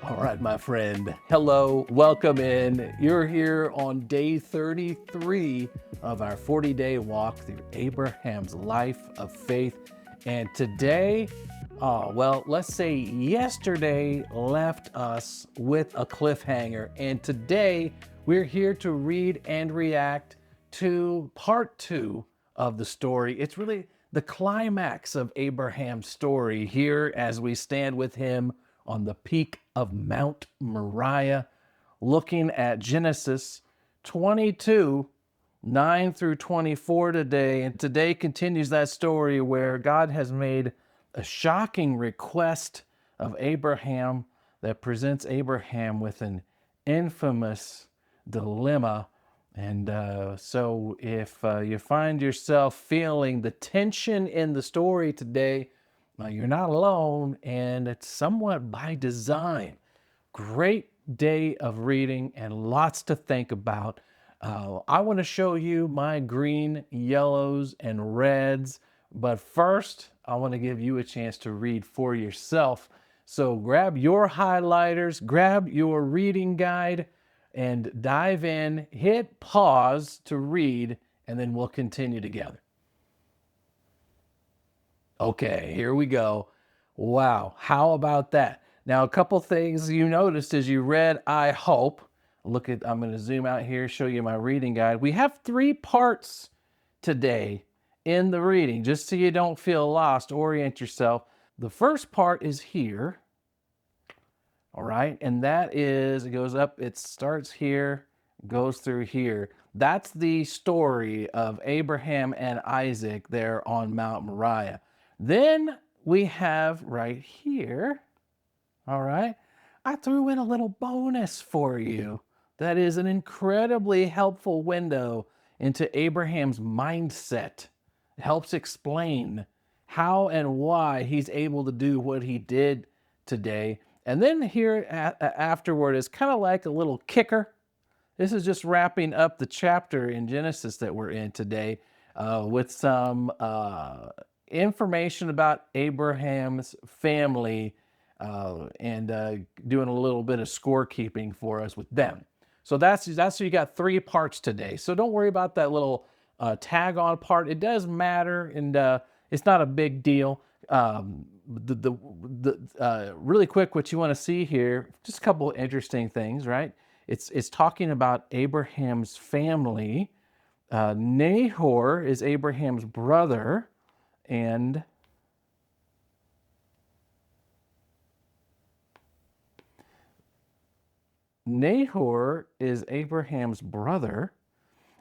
All right, my friend. Hello, welcome in. You're here on day 33 of our 40-day walk through Abraham's life of faith. And today, let's say yesterday left us with a cliffhanger. And today, we're here to read and react to part two of the story. It's really the climax of Abraham's story here as we stand with him on the peak of Mount Moriah, looking at Genesis 22, 9 through 24 today. And today continues that story where God has made a shocking request of Abraham that presents Abraham with an infamous dilemma. And so if you find yourself feeling the tension in the story today, you're not alone, and it's somewhat by design. Great day of reading and lots to think about. I want to show you my green, yellows, and reds, but first, I want to give you a chance to read for yourself. So grab your highlighters, grab your reading guide, and dive in, hit pause to read, and then we'll continue together. Okay, here we go. Wow, how about that? Now, a couple things you noticed as you read, I hope. I'm going to zoom out here, show you my reading guide. We have three parts today in the reading, just so you don't feel lost, orient yourself. The first part is here, all right? And that is, it goes up, it starts here, goes through here. That's the story of Abraham and Isaac there on Mount Moriah. Then we have right here, all right, I threw in a little bonus for you. That is an incredibly helpful window into Abraham's mindset. It helps explain how and why he's able to do what he did today. And then here afterward is kind of like a little kicker. This is just wrapping up the chapter in Genesis that we're in today with some information about Abraham's family and doing a little bit of scorekeeping for us with them. So that's so you got three parts today. So don't worry about that little tag on part. It does matter, and it's not a big deal. Really quick, what you want to see here, just a couple of interesting things, right? It's talking about Abraham's family. Nahor is Abraham's brother, and Nahor is Abraham's brother,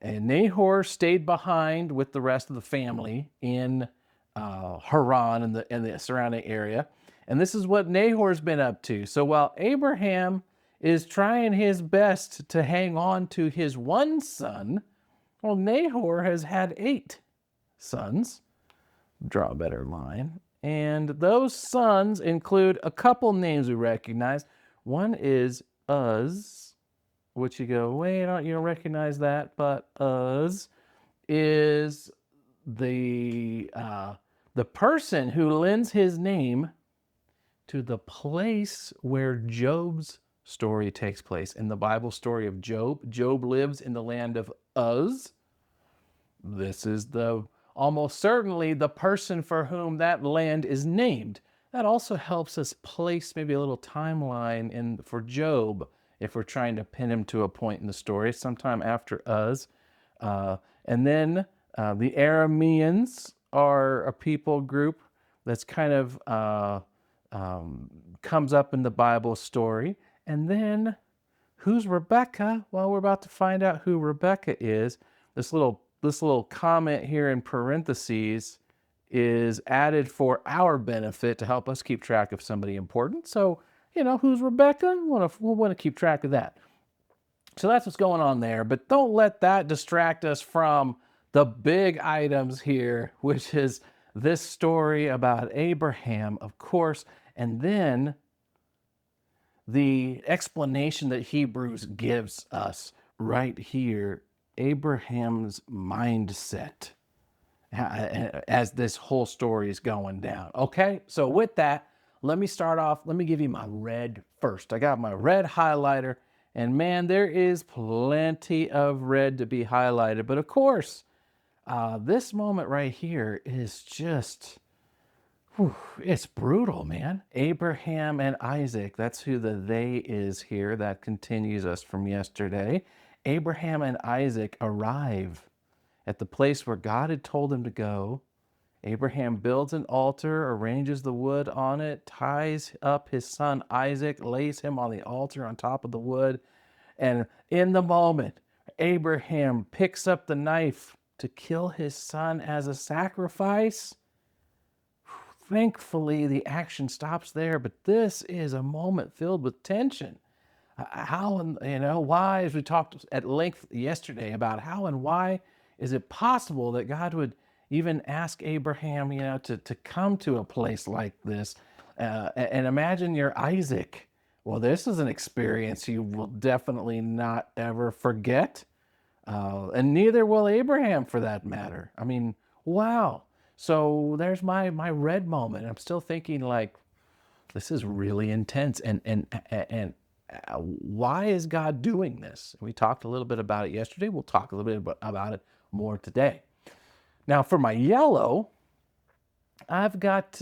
and Nahor stayed behind with the rest of the family in Haran and the surrounding area. And this is what Nahor's been up to. So while Abraham is trying his best to hang on to his one son, well, Nahor has had 8 sons. Draw a better line. And those sons include a couple names we recognize. One is Uz, which you go, wait, you don't recognize that, but Uz is the person who lends his name to the place where Job's story takes place. In the Bible story of Job, Job lives in the land of Uz. This is almost certainly the person for whom that land is named. That also helps us place maybe a little timeline for Job if we're trying to pin him to a point in the story, sometime after Uz. And then the Arameans are a people group that's kind of comes up in the Bible story. And then who's Rebecca? Well, we're about to find out who Rebecca is. This little comment here in parentheses is added for our benefit to help us keep track of somebody important. So, who's Rebecca? We'll want to keep track of that. So that's what's going on there. But don't let that distract us from the big items here, which is this story about Abraham, of course, and then the explanation that Hebrews gives us right here, Abraham's mindset as this whole story is going down. Okay, so with that, Let me start off. Let me give you my red first. I got my red highlighter, and man, there is plenty of red to be highlighted. But of course, this moment right here is just, whew, it's brutal, man. Abraham and Isaac, that's who the they is here. That continues us from yesterday. Abraham and Isaac arrive at the place where God had told them to go. Abraham builds an altar, arranges the wood on it, ties up his son Isaac, lays him on the altar on top of the wood. And in the moment, Abraham picks up the knife to kill his son as a sacrifice. Thankfully, the action stops there, but this is a moment filled with tension. How and why, as we talked at length yesterday about how and why is it possible that God would even ask Abraham, to come to a place like this, and imagine you're Isaac. Well, this is an experience you will definitely not ever forget, and neither will Abraham, for that matter. I mean, wow. So there's my red moment. I'm still thinking like, this is really intense, and why is God doing this? We talked a little bit about it yesterday. We'll talk a little bit about it more today. Now, for my yellow, I've got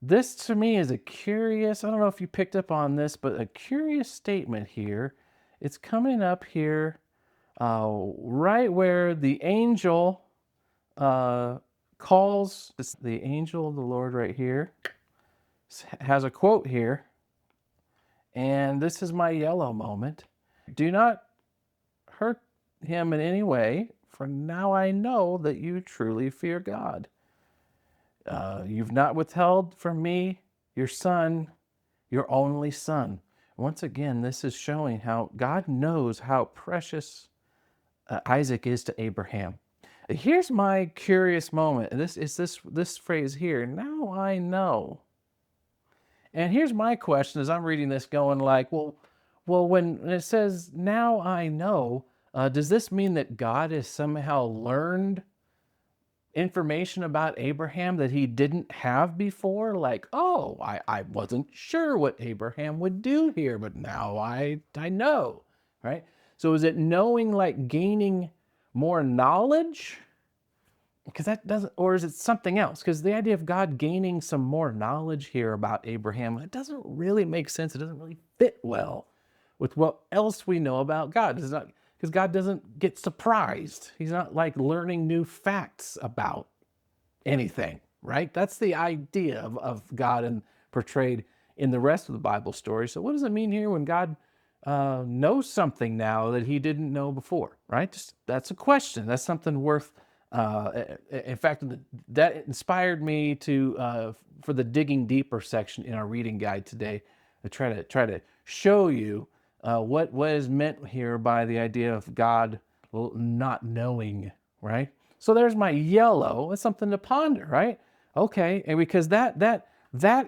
this. To me is a curious. I don't know if you picked up on this, but a curious statement here. It's coming up here, right where the angel calls. The angel of the Lord right here has a quote here. And this is my yellow moment. Do not hurt him in any way, for now I know that you truly fear God. You've not withheld from me your son, your only son. Once again, this is showing how God knows how precious Isaac is to Abraham. Here's my curious moment. This phrase here. Now I know. And here's my question as I'm reading this, going like, well, when it says, now I know, does this mean that God has somehow learned information about Abraham that he didn't have before? Like, oh, I wasn't sure what Abraham would do here, but now I know, right? So is it knowing, like gaining more knowledge? Because that doesn't, or is it something else? Because the idea of God gaining some more knowledge here about Abraham, it doesn't really make sense. It doesn't really fit well with what else we know about God. It's not, because God doesn't get surprised. He's not like learning new facts about anything, right? That's the idea of God and portrayed in the rest of the Bible story. So what does it mean here when God knows something now that he didn't know before, right? That's a question. That's something worth. In fact, that inspired me to for the digging deeper section in our reading guide today, to try to show you what is meant here by the idea of God not knowing, right? So there's my yellow. It's something to ponder, right? Okay, and because that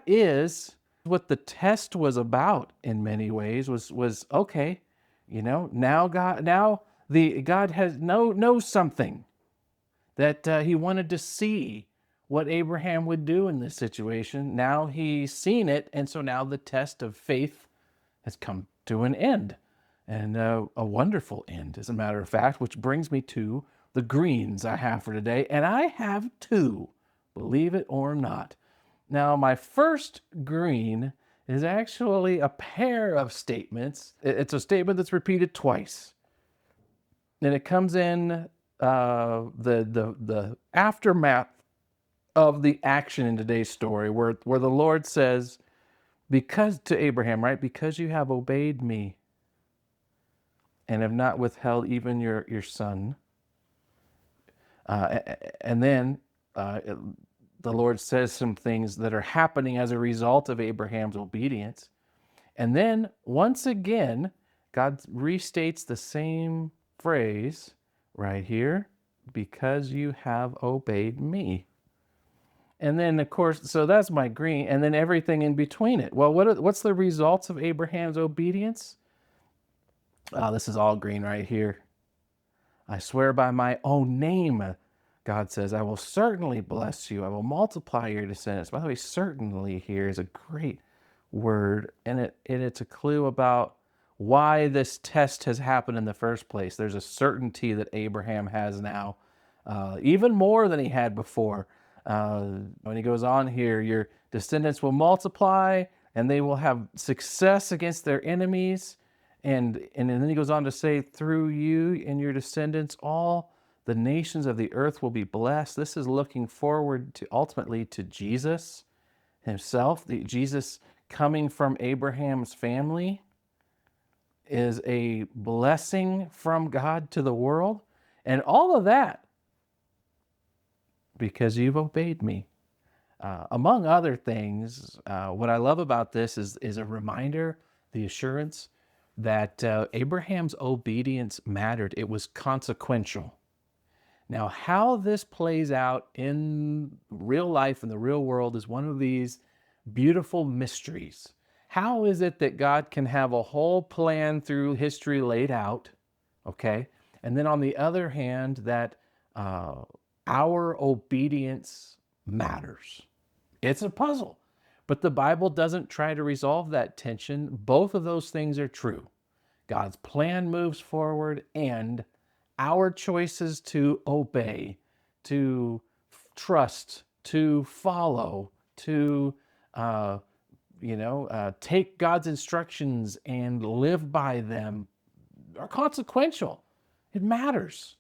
is what the test was about in many ways. Was okay, now God has knows something that he wanted to see what Abraham would do in this situation. Now he's seen it, and so now the test of faith has come to an end, and a wonderful end, as a matter of fact, which brings me to the greens I have for today, and I have two, believe it or not. Now, my first green is actually a pair of statements. It's a statement that's repeated twice, and it comes in the aftermath of the action in today's story, where the Lord says, because to Abraham, right? Because you have obeyed me and have not withheld even your son. And then the Lord says some things that are happening as a result of Abraham's obedience. And then once again, God restates the same phrase right here, because you have obeyed me. And then, of course, so that's my green, and then everything in between it. Well, what's the results of Abraham's obedience? This is all green right here. I swear by my own name, God says, I will certainly bless you. I will multiply your descendants. By the way, certainly here is a great word, and it's a clue about why this test has happened in the first place. There's a certainty that Abraham has now, even more than he had before. When he goes on here, your descendants will multiply and they will have success against their enemies. And then he goes on to say, through you and your descendants, all the nations of the earth will be blessed. This is looking forward to ultimately to Jesus himself. Jesus coming from Abraham's family is a blessing from God to the world. And all of that because you've obeyed me. Among other things, what I love about this is a reminder, the assurance that Abraham's obedience mattered. It was consequential. Now, how this plays out in real life, in the real world, is one of these beautiful mysteries. How is it that God can have a whole plan through history laid out, okay? And then on the other hand, that our obedience matters. It's a puzzle, but the Bible doesn't try to resolve that tension. Both of those things are true. God's plan moves forward, and our choices to obey, to trust, to follow, to take God's instructions and live by them are consequential. It matters.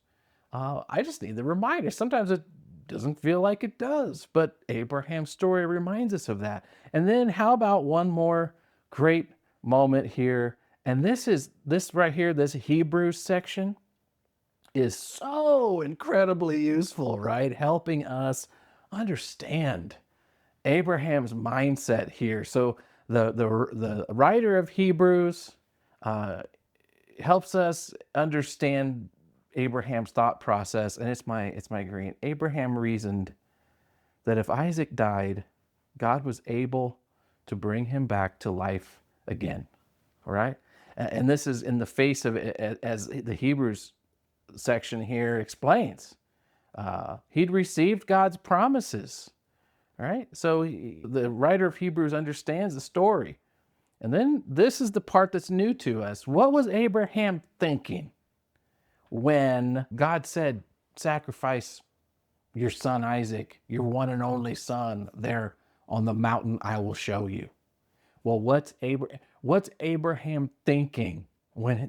I just need the reminder. Sometimes it doesn't feel like it does, but Abraham's story reminds us of that. And then how about one more great moment here? And this right here, this Hebrews section is so incredibly useful, right? Helping us understand Abraham's mindset here. So the writer of Hebrews helps us understand Abraham's thought process, and it's my green. Abraham reasoned that if Isaac died, God was able to bring him back to life again. All right, and this is in the face of it, as the Hebrews section here explains. He'd received God's promises. All right, so the writer of Hebrews understands the story. And then this is the part that's new to us. What was Abraham thinking when God said, sacrifice your son Isaac, your one and only son, there on the mountain I will show you? Well, what's Abraham thinking when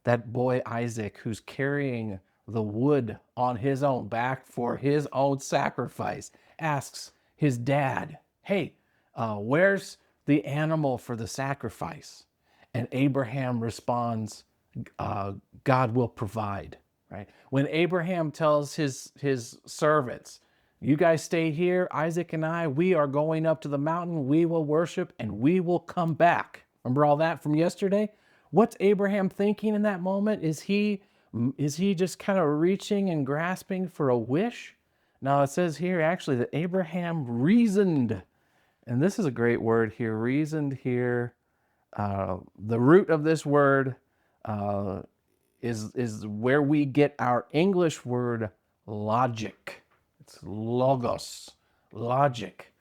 that boy Isaac, who's carrying the wood on his own back for his own sacrifice, asks his dad, hey, where's the animal for the sacrifice? And Abraham responds, God will provide, right? When Abraham tells his servants, you guys stay here, Isaac and I, we are going up to the mountain, we will worship, and we will come back. Remember all that from yesterday? What's Abraham thinking in that moment? Is he just kind of reaching and grasping for a wish? Now it says here actually that Abraham reasoned, and this is a great word here, reasoned here. The root of this word is where we get our English word logic. It's logos, logic.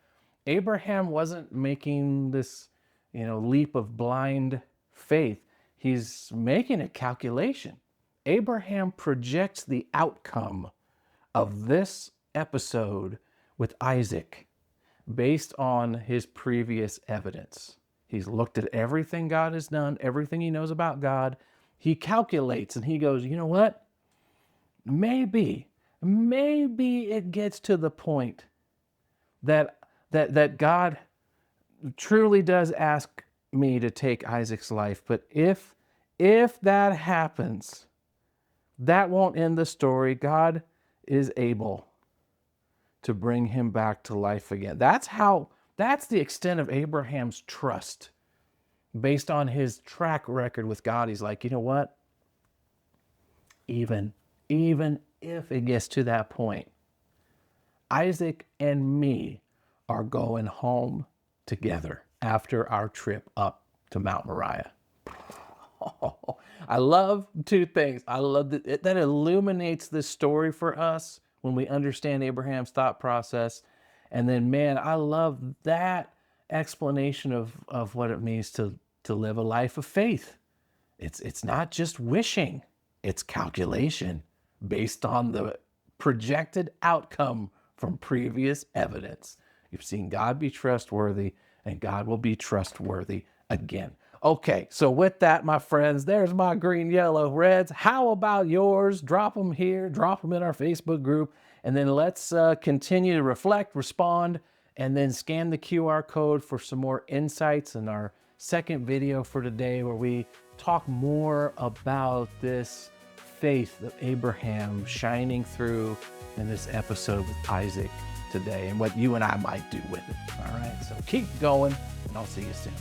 Abraham wasn't making this, leap of blind faith. He's making a calculation. Abraham projects the outcome of this episode with Isaac based on his previous evidence. He's looked at everything God has done, everything he knows about God. He calculates and he goes, you know what? Maybe it gets to the point that God truly does ask me to take Isaac's life. But if that happens, that won't end the story. God is able to bring him back to life again. That's the extent of Abraham's trust. Based on his track record with God, he's like, you know what? Even if it gets to that point, Isaac and me are going home together after our trip up to Mount Moriah. I love two things. I love that illuminates this story for us. when we understand Abraham's thought process. And then, man, I love that explanation of what it means to live a life of faith. It's not just wishing, it's calculation based on the projected outcome from previous evidence. You've seen God be trustworthy, and God will be trustworthy again. Okay, so with that, my friends, there's my green, yellow, reds. How about yours? Drop them here, drop them in our Facebook group, and then let's continue to reflect, respond, and then scan the QR code for some more insights in our second video for today, where we talk more about this faith of Abraham shining through in this episode with Isaac today, and what you and I might do with it. All right, so keep going, and I'll see you soon.